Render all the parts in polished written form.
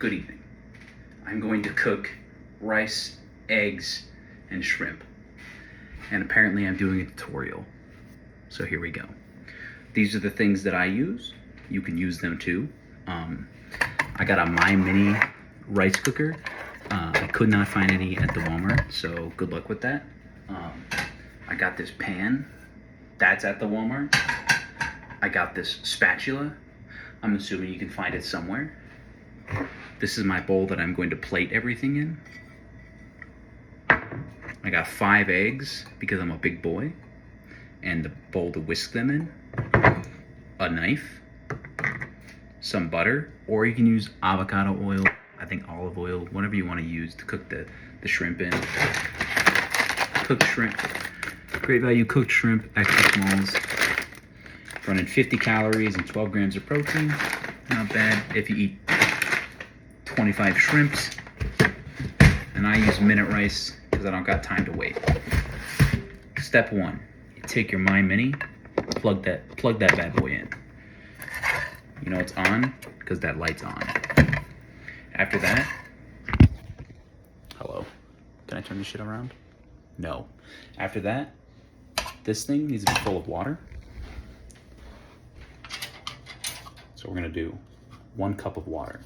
Good evening. I'm going to cook rice, eggs, and shrimp. And apparently I'm doing a tutorial. So here we go. These are the things that I use. You can use them too. I got a My Mini rice cooker. I could not find any at the Walmart, so good luck with that. I got this pan. That's at the Walmart. I got this spatula. I'm assuming you can find it somewhere. This is my bowl that I'm going to plate everything in. I got 5 eggs because I'm a big boy, and the bowl to whisk them in, a knife, some butter, or you can use avocado oil, I think olive oil, whatever you want to use to cook the shrimp in. Cooked shrimp, great value cooked shrimp, extra smalls. Running 50 calories and 12 grams of protein. Not bad if you eat 25 shrimps. And I use minute rice because I don't got time to wait. Step 1, you take your My Mini, plug that bad boy in. You know it's on because that light's on. After that, hello, can I turn this shit around? No. After that, this thing needs to be full of water. So we're gonna do 1 cup of water.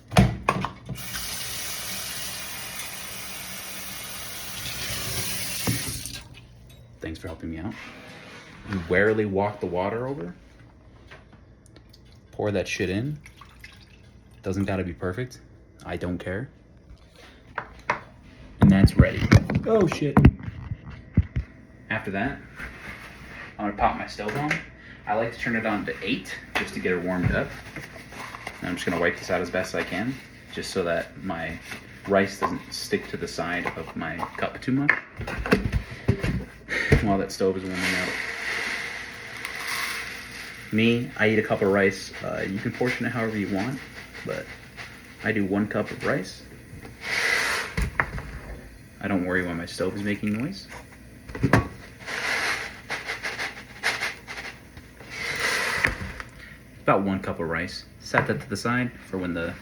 Thanks for helping me out. You warily walk the water over. Pour that shit in. Doesn't gotta be perfect. I don't care. And that's ready. Oh shit. After that, I'm gonna pop my stove on. I like to turn it on to 8 just to get it warmed up. And I'm just gonna wipe this out as best as I can, just so that my rice doesn't stick to the side of my cup too much while that stove is warming up. Me, I eat a cup of rice. You can portion it however you want, but I do 1 cup of rice. I don't worry when my stove is making noise. About 1 cup of rice. Set that to the side for when the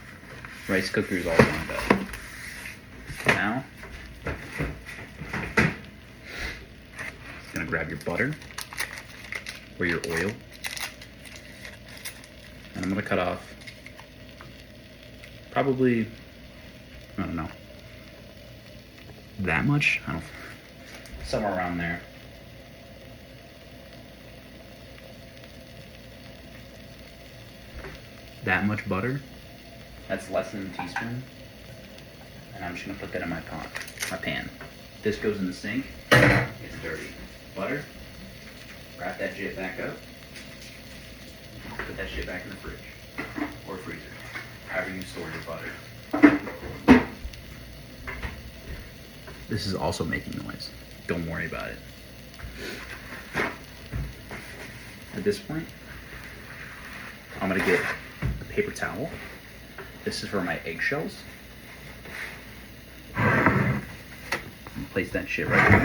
rice cooker is all warmed up. Now, you're gonna grab your butter or your oil, and I'm gonna cut off probably, I don't know, that much? I don't, somewhere around there. That much butter. That's less than a teaspoon. And I'm just gonna put that in my pan. This goes in the sink. It's dirty. Butter. Wrap that shit back up. Put that shit back in the fridge or freezer. However you store your butter. This is also making noise. Don't worry about it. At this point, I'm gonna get paper towel. This is for my eggshells. Place that shit right here.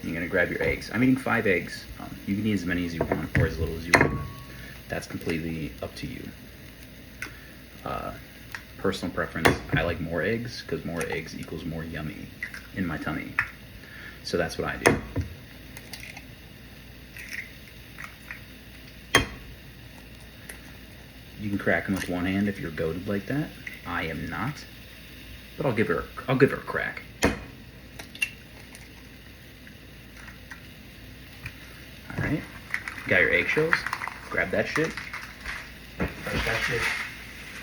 And you're gonna grab your eggs. I'm eating 5 eggs. You can eat as many as you want or as little as you want. That's completely up to you. Personal preference, I like more eggs because more eggs equals more yummy in my tummy. So that's what I do. You can crack them with 1 hand if you're goated like that. I am not, but I'll give her a crack. All right, got your eggshells. Grab that shit. Brush that shit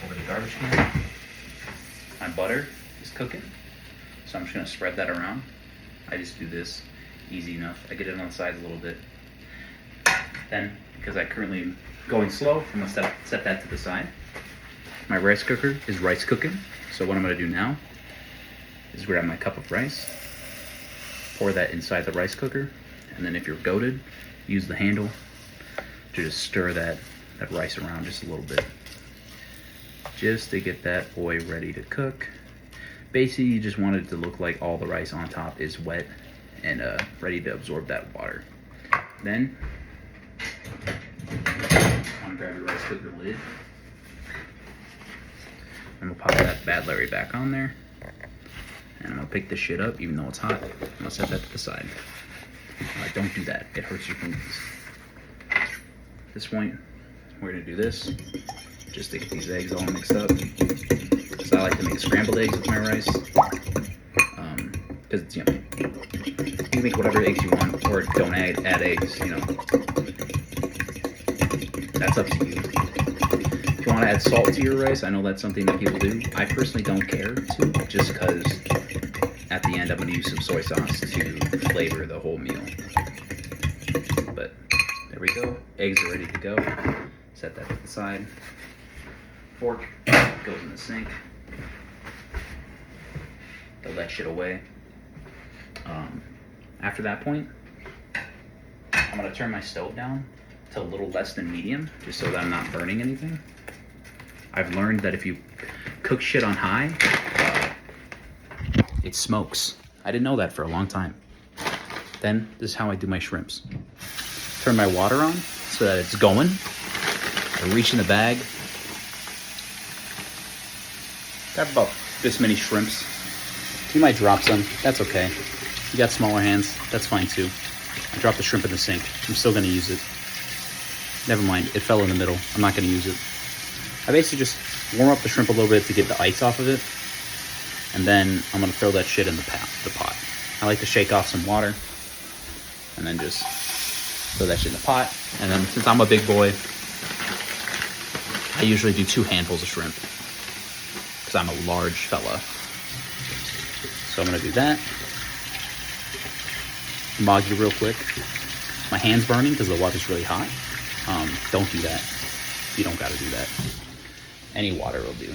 over the garbage can. My butter is cooking, so I'm just gonna spread that around. I just do this easy enough. I get it on the sides a little bit. Then, because I currently am going slow, I'm gonna set that to the side. My rice cooker is rice cooking, so what I'm gonna do now is grab my cup of rice, pour that inside the rice cooker, and then if you're goated, use the handle to just stir that rice around just a little bit, just to get that boy ready to cook. Basically, you just want it to look like all the rice on top is wet and ready to absorb that water. Then, you want to grab your rice cooker lid, I'm gonna pop that Bad Larry back on there. And I'm gonna pick this shit up, even though it's hot. I'm gonna set that to the side. Don't do that, it hurts your fingers. At this point, we're gonna do this, just to get these eggs all mixed up. So I like to make scrambled eggs with my rice, because it's yummy. You can make whatever eggs you want, or don't add eggs, you know. That's up to you. If you want to add salt to your rice, I know that's something that people do. I personally don't care to, just because at the end I'm going to use some soy sauce to flavor the whole meal. But there we go. Eggs are ready to go. Set that to the side. Fork goes in the sink. Throw that shit away. After that point, I'm going to turn my stove down to a little less than medium, just so that I'm not burning anything. I've learned that if you cook shit on high, it smokes. I didn't know that for a long time. Then, this is how I do my shrimps. Turn my water on so that it's going. I reach in the bag. Got about this many shrimps. You might drop some, that's okay. You got smaller hands, that's fine too. I dropped the shrimp in the sink. I'm still gonna use it. Never mind, it fell in the middle. I'm not gonna use it. I basically just warm up the shrimp a little bit to get the ice off of it. And then I'm gonna throw that shit in the pot. I like to shake off some water. And then just throw that shit in the pot. And then since I'm a big boy, I usually do 2 handfuls of shrimp. Because I'm a large fella. So I'm gonna do that. Moggy real quick. My hand's burning because the water's really hot. Don't do that. You don't gotta do that. Any water will do.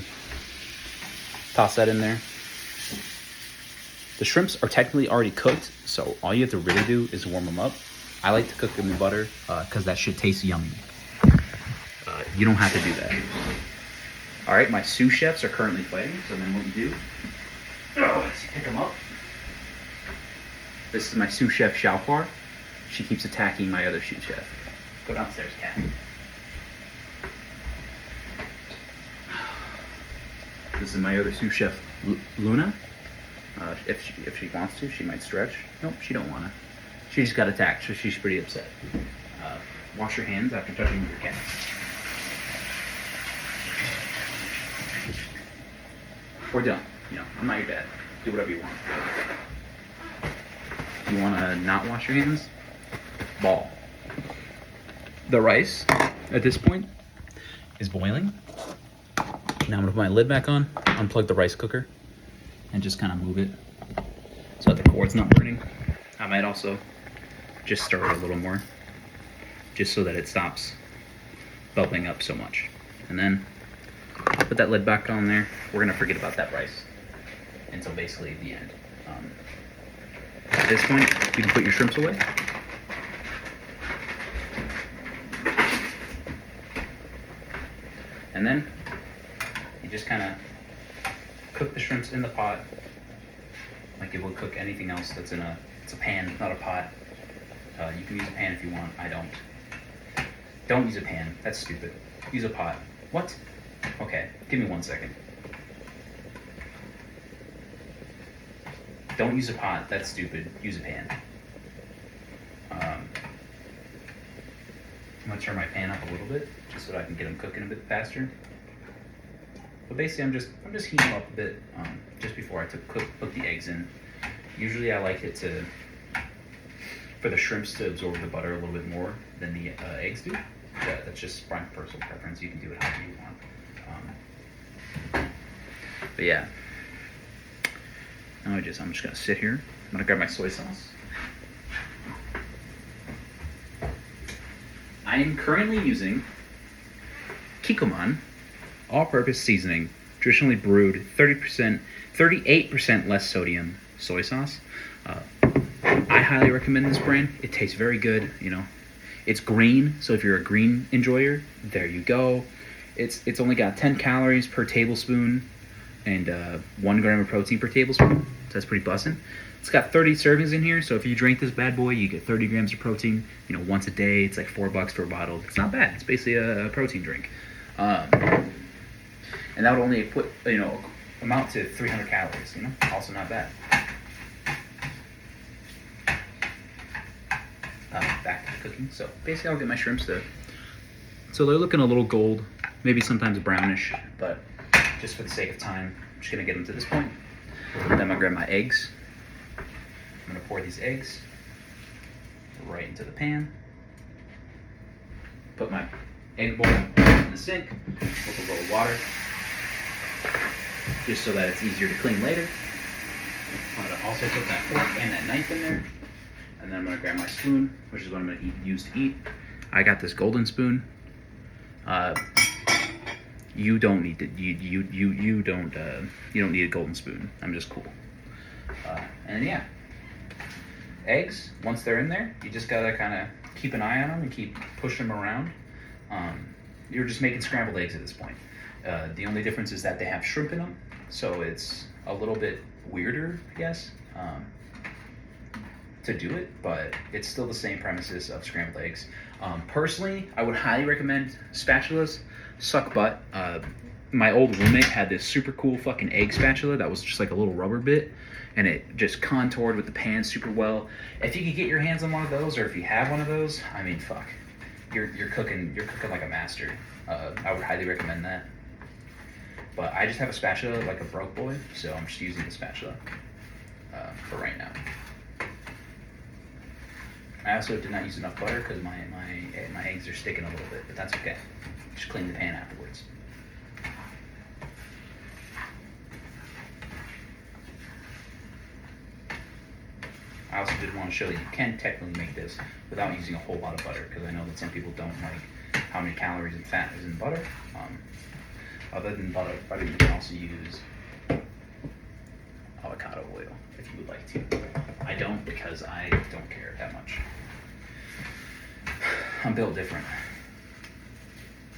Toss that in there. The shrimps are technically already cooked, so all you have to really do is warm them up. I like to cook them in butter because that shit tastes yummy. You don't have to do that. All right, my sous chefs are currently fighting, so then what we do, let's pick them up. This is my sous chef, Xiaohua. She keeps attacking my other sous chef. Go downstairs, cat. This is my other sous chef, Luna. If she wants to, she might stretch. Nope, she don't wanna. She just got attacked, so she's pretty upset. Wash your hands after touching your cat. We're done. You know, I'm not your dad. Do whatever you want. You wanna not wash your hands? Ball. The rice, at this point, is boiling. Now I'm gonna put my lid back on, unplug the rice cooker, and just kind of move it so that the cord's not burning. I might also just stir it a little more, just so that it stops bubbling up so much. And then put that lid back on there. We're gonna forget about that rice until basically the end. At this point, you can put your shrimps away. And then you just kind of cook the shrimps in the pot like you would cook anything else that's in it's a pan, not a pot. You can use a pan if you want. I don't. Don't use a pan. That's stupid. Use a pot. What? Okay, give me 1 second. Don't use a pot. That's stupid. Use a pan. I'm gonna turn my pan up a little bit just so that I can get them cooking a bit faster. But basically, I'm just heating them up a bit just before I put the eggs in. Usually, I like it for the shrimps to absorb the butter a little bit more than the eggs do. That's just my personal preference. You can do it however you want. But yeah. Now I'm just gonna sit here. I'm gonna grab my soy sauce. I am currently using Kikkoman all-purpose seasoning, traditionally brewed 38% less sodium soy sauce. I highly recommend this brand. It tastes very good. You know, it's green, so if you're a green enjoyer, there you go. It's only got 10 calories per tablespoon and 1 gram of protein per tablespoon. So that's pretty bussin'. It's got 30 servings in here, so if you drink this bad boy, you get 30 grams of protein. You know, once a day. It's like $4 for a bottle. It's not bad. It's basically a protein drink. and that would only put, you know, amount to 300 calories. You know, also not bad. Back to the cooking. So basically, I'll get my shrimps to. So they're looking a little gold, maybe sometimes brownish, but just for the sake of time, I'm just gonna get them to this point. Then I'm gonna grab my eggs. I'm gonna pour these eggs right into the pan. Put my egg bowl in the sink with a little water, just so that it's easier to clean later. I'm gonna also put that fork and that knife in there, and then I'm gonna grab my spoon, which is what I'm gonna use to eat. I got this golden spoon. You don't need to. You don't need a golden spoon. I'm just cool. And yeah, eggs. Once they're in there, you just gotta kind of keep an eye on them and keep pushing them around. You're just making scrambled eggs at this point. The only difference is that they have shrimp in them, so it's a little bit weirder, I guess, to do it, but it's still the same premises of scrambled eggs. Personally, I would highly recommend spatulas. Suck butt. My old roommate had this super cool fucking egg spatula that was just like a little rubber bit, and it just contoured with the pan super well. If you could get your hands on one of those, or if you have one of those, I mean, fuck, you're cooking like a master. I would highly recommend that. But I just have a spatula like a broke boy, so I'm just using the spatula for right now. I also did not use enough butter because my eggs are sticking a little bit, but that's okay. Just clean the pan afterwards. I also did want to show that you can technically make this without using a whole lot of butter, because I know that some people don't like how many calories and fat is in butter. Other than butter, you can also use avocado oil if you would like to. I don't, because I don't care that much. I'm built different.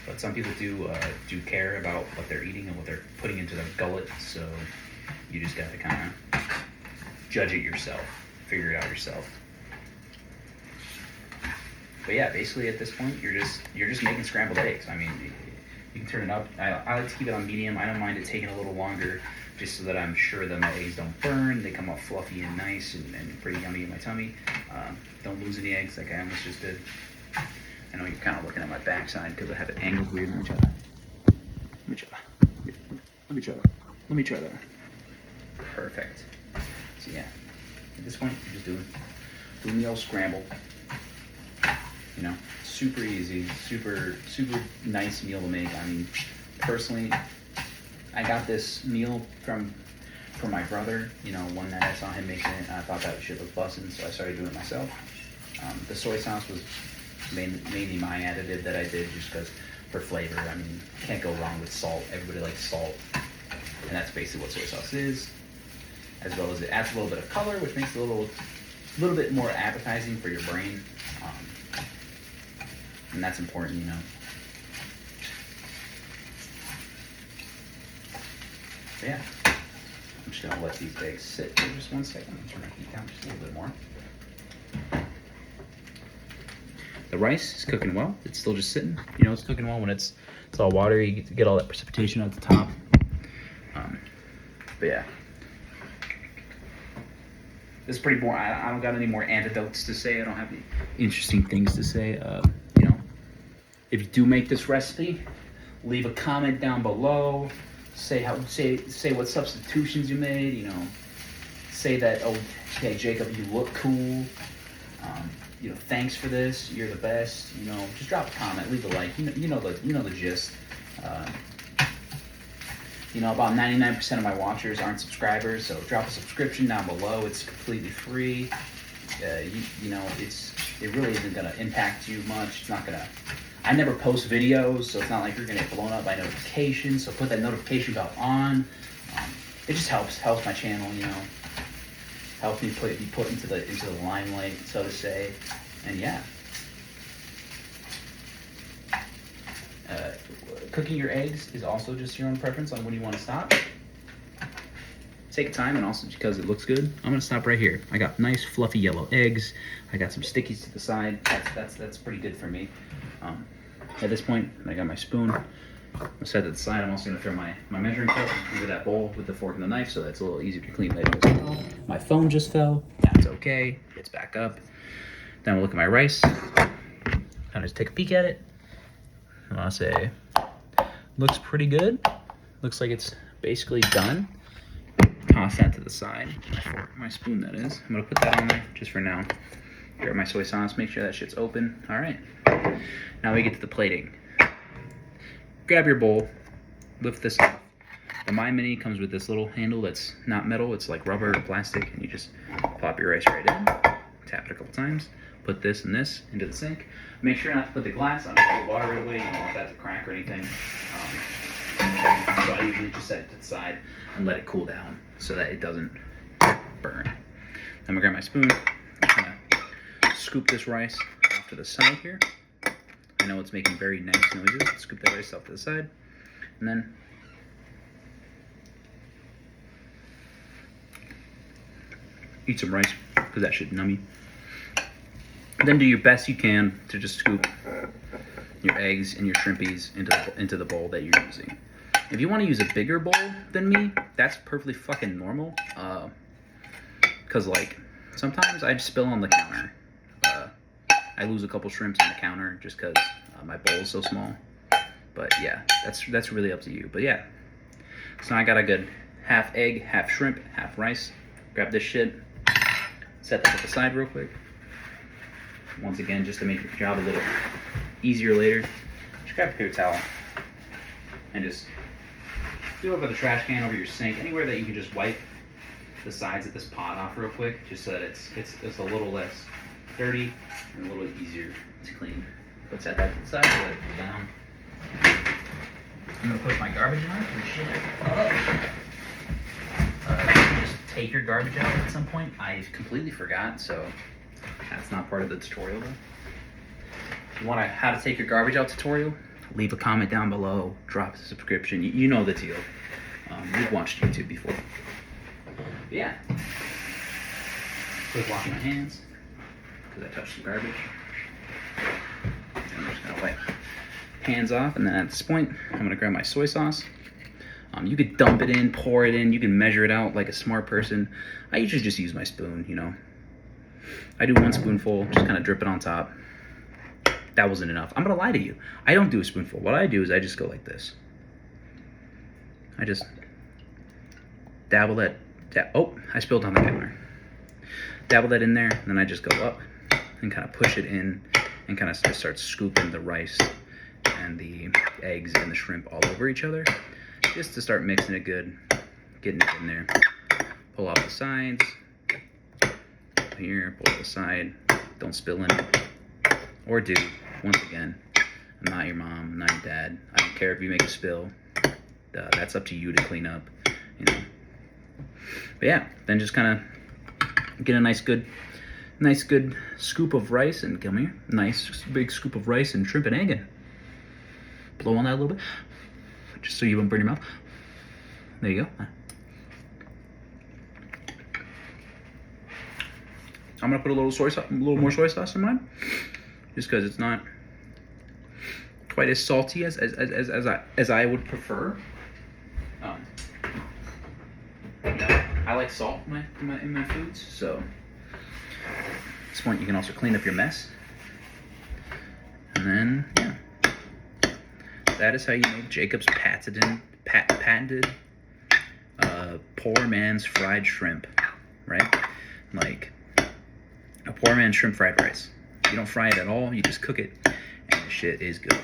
But some people do care about what they're eating and what they're putting into their gullet, so you just gotta kind of judge it yourself, figure it out yourself. But yeah, basically at this point, you're just making scrambled eggs. I mean, you can turn it up. I like to keep it on medium. I don't mind it taking a little longer, just so that I'm sure that my eggs don't burn. They come out fluffy and nice and pretty yummy in my tummy. Don't lose any eggs like I almost just did. I know you're kind of looking at my backside because I have it angled weird. Let me try that. Perfect. So yeah, at this point, you're just doing the old scramble. You know, super easy, super nice meal to make. I mean, personally, I got this meal from my brother. You know, one night I saw him making it, and I thought that shit was bussin', so I started doing it myself. The soy sauce was mainly my additive that I did just because for flavor. I mean, can't go wrong with salt. Everybody likes salt, and that's basically what soy sauce is. As well as it adds a little bit of color, which makes it a little bit more appetizing for your brain, and that's important, you know. So yeah, I'm just gonna let these eggs sit for just 1 second. I'm turn my heat down just a little bit more. The rice is cooking well. It's still just sitting. You know, it's cooking well when it's all watery. You get all that precipitation at the top. But yeah, this is pretty boring. I don't got any more anecdotes to say. I don't have any interesting things to say. You know, if you do make this recipe, leave a comment down below. Say what substitutions you made. You know, say that, oh, hey Jacob, you look cool. You know, thanks for this. You're the best. You know, just drop a comment, leave a like. You know the gist. You know, about 99% of my watchers aren't subscribers, so drop a subscription down below. It's completely free. You know, it really isn't gonna impact you much. It's not gonna. I never post videos, so it's not like you're gonna get blown up by notifications. So put that notification bell on. It just helps my channel. You know, helps me be put into the limelight, so to say. And yeah. Cooking your eggs is also just your own preference on when you want to stop. Take your time, and also because it looks good, I'm gonna stop right here. I got nice fluffy yellow eggs. I got some stickies to the side. That's pretty good for me. At this point, I got my spoon. I'll set it aside. I'm also gonna throw my measuring cup into that bowl with the fork and the knife, so that's a little easier to clean later as well. My phone just fell. That's okay. It's back up. Then we'll look at my rice. I'll just take a peek at it. And I'll say, looks pretty good. Looks like it's basically done. Toss that to the side. My spoon, that is. I'm gonna put that on there just for now. Grab my soy sauce, make sure that shit's open. All right. Now we get to the plating. Grab your bowl, lift this off. The My Mini comes with this little handle that's not metal, it's like rubber or plastic, and you just pop your rice right in, tap it a couple times, put this and this into the sink. Make sure not to put the glass on the water right away, you don't want that to crack or anything. So I usually just set it to the side and let it cool down so that it doesn't burn. I'm gonna grab my spoon, kind of scoop this rice off to the side here. I know it's making very nice noises. Scoop that rice off to the side, and then eat some rice because that should numb you. Then do your best you can to just scoop your eggs and your shrimpies into the bowl that you're using. If you want to use a bigger bowl than me, that's perfectly fucking normal. Cause like sometimes I just spill on the counter. I lose a couple shrimps on the counter just because my bowl is so small. But yeah, that's really up to you. But yeah, so now I got a good half egg, half shrimp, half rice. Grab this shit, set that to the side real quick. Once again, just to make your job a little easier later, just grab a paper towel and just do it over the trash can, over your sink, anywhere that you can just wipe the sides of this pot off real quick, just so that it's a little less dirty and a little easier to clean. But set that to the side, let it cool down. I'm gonna put my garbage in for shit. Just take your garbage out at some point. I completely forgot, so that's not part of the tutorial though. If you want how to take your garbage out tutorial, leave a comment down below, drop a subscription. You know the deal. You've watched YouTube before. But yeah. Quick washing my hands, because I touched some garbage. I'm just gonna wipe hands off, and then at this point, I'm gonna grab my soy sauce. You could dump it in, pour it in, you can measure it out like a smart person. I usually just use my spoon, you know. I do 1 spoonful, just kind of drip it on top. That wasn't enough. I'm gonna lie to you. I don't do a spoonful. What I do is I just go like this. I just dabble that. Oh, I spilled on the counter. Dabble that in there, and then I just go up and kind of push it in and kind of just start scooping the rice and the eggs and the shrimp all over each other, just to start mixing it good, getting it in there. Pull off the sides. Here, pull to the side. Don't spill any. Or do. Once again, I'm not your mom, I'm not your dad. I don't care if you make a spill. That's up to you to clean up, you know. But yeah, then just kind of get a nice good scoop of rice, and come here, nice big scoop of rice and shrimp and egg, and blow on that a little bit, just so you don't burn your mouth. There you go. I'm gonna put a little more soy sauce in mine, just because it's not quite as salty as I would prefer. I like salt in my foods, so at this point you can also clean up your mess. And then yeah, that is how you make Jacob's patented poor man's fried shrimp, right? Like a poor man's shrimp fried rice. You don't fry it at all, you just cook it, and the shit is good.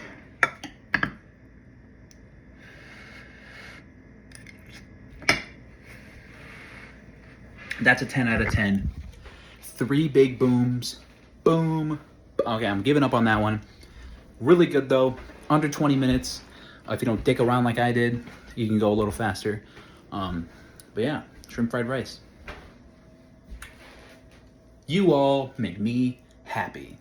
That's a 10 out of 10. 3 big booms. Boom. Okay, I'm giving up on that one. Really good though. Under 20 minutes. If you don't dick around like I did, you can go a little faster. But yeah, shrimp fried rice. You all make me happy.